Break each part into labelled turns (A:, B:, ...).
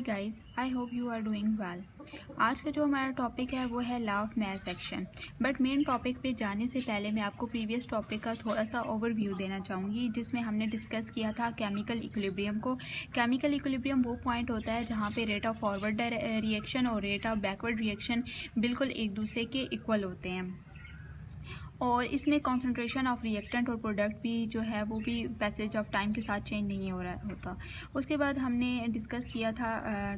A: Hi guys, I hope you are doing well. आज का जो हमारा टॉपिक है वो है law of mass action. But main topic पे जाने से पहले मैं आपको प्रीवियस टॉपिक का थोड़ा सा ओवरव्यू देना चाहूँगी, जिसमें हमने डिस्कस किया था केमिकल इक्विलिब्रियम को। केमिकल इक्विलिब्रियम वो पॉइंट होता है जहाँ पे रेट ऑफ फॉरवर्ड रिएक्शन और रेट ऑफ बैकवर्ड रिएक्शन बिल्कुल एक दूसरे के इक्वल होते हैं, और इसमें कॉन्सेंट्रेशन ऑफ रिएक्टेंट और प्रोडक्ट भी जो है वो भी पैसेज ऑफ टाइम के साथ चेंज नहीं हो रहा होता। उसके बाद हमने डिस्कस किया था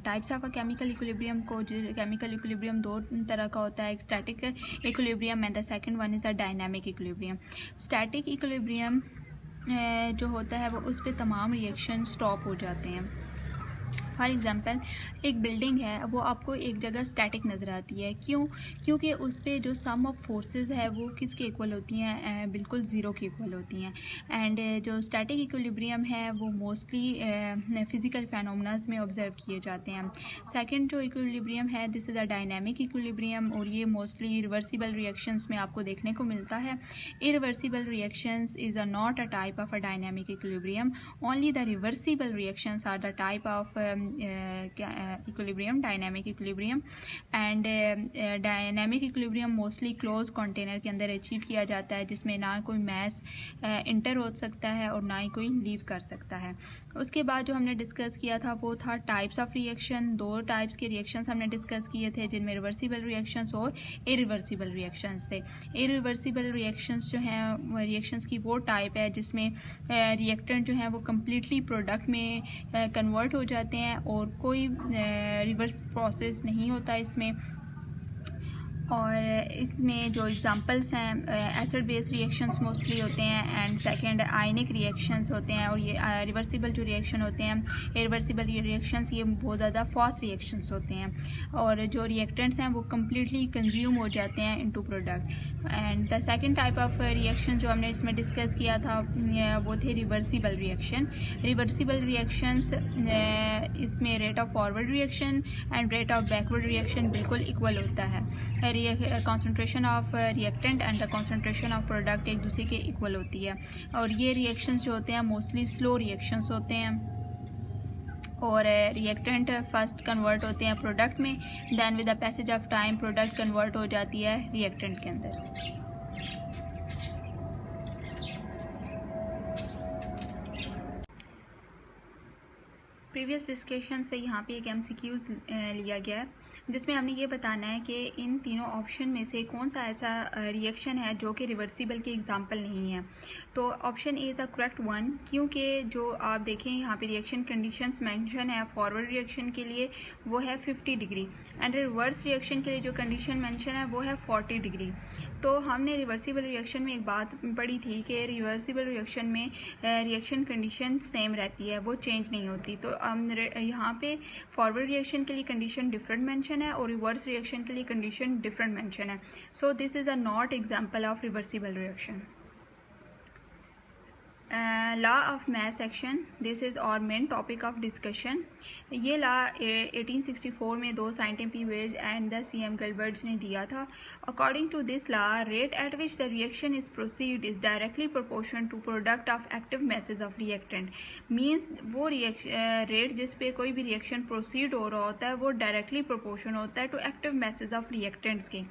A: types of a chemical equilibrium को। जो केमिकल इक्विलिब्रियम दो तरह का होता है, एक static equilibrium and the second one is a dynamic equilibrium. Static equilibrium जो होता है वो उस पर तमाम रिएक्शन स्टॉप हो जाते हैं। फॉर एग्ज़ाम्पल, एक बिल्डिंग है वो आपको एक जगह स्टैटिक नज़र आती है। क्योंकि उस पर जो सम ऑफ फोर्सेस है वो किसके इक्वल होती हैं, बिल्कुल ज़ीरो की इक्वल होती हैं। एंड जो स्टैटिक इक्विलिब्रियम है वो मोस्टली फिज़िकल फेनोमेनास में ऑब्जर्व किए जाते हैं। सेकंड जो इक्विलिब्रियम है, this is a dynamic equilibrium, और ये मोस्टली रिवर्सिबल रिएक्शंस में आपको देखने को मिलता है। Irreversible reactions is a not a type of a dynamic equilibrium, only the reversible reactions are the type of equilibrium, dynamic equilibrium। And dynamic equilibrium mostly close container के अंदर achieve किया जाता है, जिसमें ना कोई मैस इंटर हो सकता है और ना ही कोई लीव कर सकता है। उसके बाद जो हमने डिस्कस किया था वो था टाइप्स ऑफ रिएक्शन। दो टाइप्स के रिएक्शंस हमने डिस्कस किए थे, जिनमें रिवर्सिबल रिएक्शंस और इरिवर्सिबल रिएक्शंस थे। इरिवर्सिबल रिएक्शंस जो हैं रिएक्शंस की वो टाइप है जिसमें रिएक्टेंट जो है वो कम्प्लीटली प्रोडक्ट में कन्वर्ट हो जाते हैं और कोई रिवर्स प्रोसेस नहीं होता इसमें। और इसमें जो एग्जांपल्स हैं, एसिड बेस रिएक्शंस मोस्टली होते हैं, एंड सेकंड आयनिक रिएक्शंस होते हैं। और ये रिवर्सिबल जो रिएक्शन होते हैं, इरिवर्सिबल रिएक्शंस, ये बहुत ज़्यादा फास्ट रिएक्शंस होते हैं, और जो रिएक्टेंट्स हैं वो कम्प्लीटली कंज्यूम हो जाते हैं into product. And the second type of reaction जो हमने इसमें डिस्कस किया था वो थे रिवर्सिबल रिएक्शन। रिवर्सिबल रिएक्शंस इसमें rate of forward reaction and rate of backward reaction बिल्कुल इक्वल होता है। Concentration of reactant and the concentration of product एक दूसरे के इक्वल होती है, और ये रिएक्शंस जो होते हैं मोस्टली स्लो रिएक्शंस होते हैं। और रिएक्टेंट फर्स्ट कन्वर्ट होते हैं प्रोडक्ट में, then with the passage of time product convert हो जाती है रिएक्टेंट के अंदर। प्रीवियस डिस्कशन से यहाँ पे एक MCQs लिया गया है, जिसमें हमने ये बताना है कि इन तीनों ऑप्शन में से कौन सा ऐसा रिएक्शन है जो कि रिवर्सिबल के एग्जांपल नहीं है। तो option A is a correct one, क्योंकि जो आप देखें यहाँ पे रिएक्शन कंडीशंस मेंशन है फॉरवर्ड रिएक्शन के लिए वो है 50 डिग्री, एंड रिवर्स रिएक्शन के लिए जो कंडीशन मेंशन है वो है 40 डिग्री। तो हमने रिवर्सिबल रिएक्शन में एक बात पढ़ी थी कि रिवर्सिबल रिएक्शन में रिएक्शन कंडीशन सेम रहती है, वो चेंज नहीं होती। तो यहाँ पे फॉरवर्ड रिएक्शन के लिए कंडीशन डिफरेंट मेंशन है और रिवर्स रिएक्शन के लिए कंडीशन डिफरेंट मेंशन है। So this is a not example of reversible reaction. Law of mass action, this is our main topic of discussion. ये लॉ 1864 में दो scientist P Waage and the CM गिलबर्ट्स ने दिया था। According to this law, rate at which the reaction is proceed is directly proportion to product of active message of reactant. Means वो rate जिस पे कोई भी रिएक्शन प्रोसीड हो रहा होता है वो डायरेक्टली प्रोपोर्शन होता है to active message of reactants के।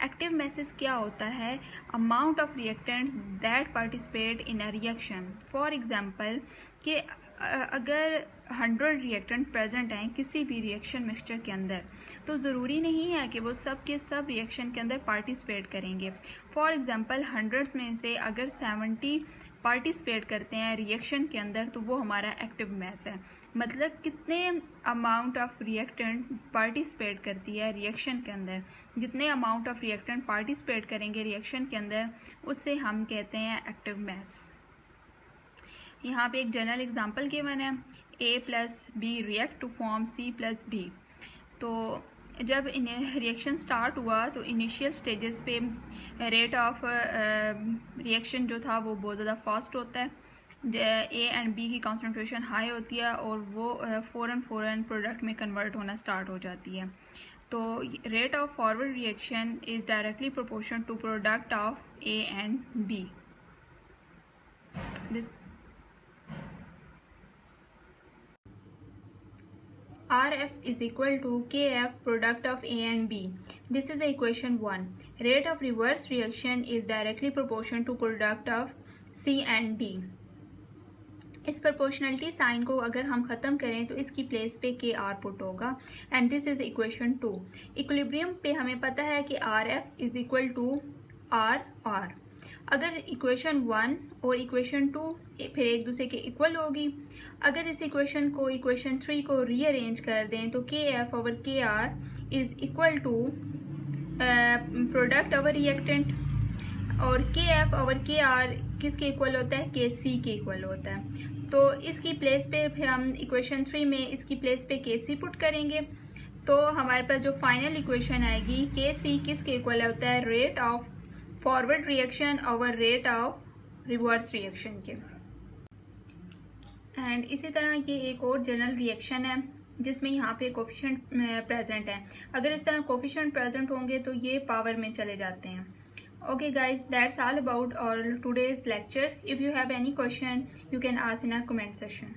A: एक्टिव मैसेज क्या होता है? Amount of reactants that participate in a reaction. For example कि अगर 100 रिएक्टेंट प्रेजेंट हैं किसी भी रिएक्शन मिक्सचर के अंदर, तो ज़रूरी नहीं है कि वो सब के सब रिएक्शन के अंदर पार्टिसिपेट करेंगे। फॉर एग्जांपल 100 में से अगर 70 पार्टिसिपेट करते हैं रिएक्शन के अंदर, तो वो हमारा एक्टिव मैस है। मतलब कितने अमाउंट ऑफ रिएक्टेंट पार्टिसिपेट करती है रिएक्शन के अंदर, जितने अमाउंट ऑफ रिएक्टेंट पार्टिसिपेट करेंगे रिएक्शन के अंदर, उससे हम कहते हैं एक्टिव मैस। यहाँ पे एक जनरल एग्जांपल गिवन है, A plus B react to form C plus D। तो जब रिएक्शन स्टार्ट हुआ तो इनिशियल स्टेजेस पे रेट ऑफ रिएक्शन जो था वो बहुत ज़्यादा फास्ट होता है। A एंड B की कॉन्सेंट्रेशन हाई होती है और वो फ़ौरन प्रोडक्ट में कन्वर्ट होना स्टार्ट हो जाती है। तो rate of forward reaction is directly proportion to product of A and B। RF is equal to KF product of A and B. This is the equation 1. Rate of reverse reaction is directly proportional to product of C and D. इस proportionality sign को अगर हम ख़त्म करें तो इसकी place पे K R put होगा and this is equation 2. Equilibrium पे हमें पता है कि R F is equal to R R. अगर इक्वेशन 1 और इक्वेशन 2 फिर एक दूसरे के इक्वल होगी. अगर इस इक्वेशन को इक्वेशन 3 को रीअरेंज कर दें तो K F over K R is equal to product over reactant, और K F over K R किसके इक्वल होता है, के सी के इक्वल होता है. तो इसकी प्लेस पे फिर हम इक्वेशन 3 में इसकी प्लेस पे के सी पुट करेंगे तो हमारे पास जो फाइनल इक्वेशन आएगी के सी किसके इक्वल होता है, rate of forward reaction over rate of reverse reaction के. एंड इसी तरह ये एक और जनरल रिएक्शन है जिसमें यहाँ पे कोफिशिएंट प्रेजेंट है. अगर इस तरह कोफिशिएंट प्रेजेंट होंगे तो ये पावर में चले जाते हैं. Okay guys, that's all about our today's lecture. If you have any question, you can ask in our comment section.